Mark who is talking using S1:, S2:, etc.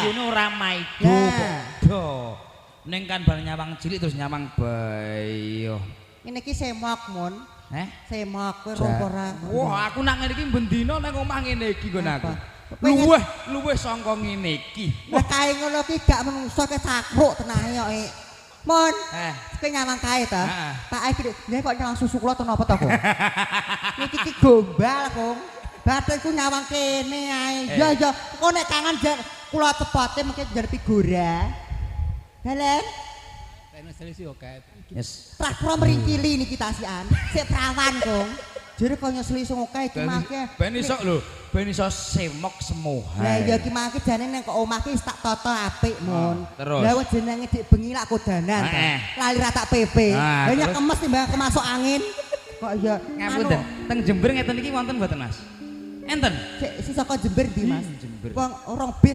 S1: Ayune ora maido padha. Ning kan bar nyawang cilik terus nyawang bayi.
S2: Ngene iki semok mun. Semok kowe
S1: Ja-
S2: ropo ora.
S1: Wah, aku nak ngene iki bendina nang omah ngene iki nggon aku.
S2: Kowe
S1: Luweh sangka ngene iki.
S2: Lah kae ngono ki gak menungso ke sakruk tenahe kok. Mon, kowe nyawang kae ta? Tak iki nek kok nyawang susu kula to napa to, Kong? Niki ki gombal, Kong. Bateku nyawang kene ae. Ya ya, kok nek kangen kula cepote mengke jar pigora. Dalen.
S1: Yes.
S2: Traktor meringkili niki tasian. Sik prawan, Kong. Jare kok nyeslisung oke iki mangke.
S1: Ben iso lho, ben iso semok semohan.
S2: Lah ya ki mangke jane nek kok omah ki tak toto apik, Mun.
S1: Terus?
S2: Lah wis jenenge dik bengi lak kodanan. Lali ra tak PP. Lah nyek kemes timbang kemasuk angin. Kok ya
S1: Ngapunten, teng Jember ngeten iki wonten mboten Mas? Enten.
S2: Si saka Jember ndi, Mas?
S1: Jember.
S2: Wong orang bis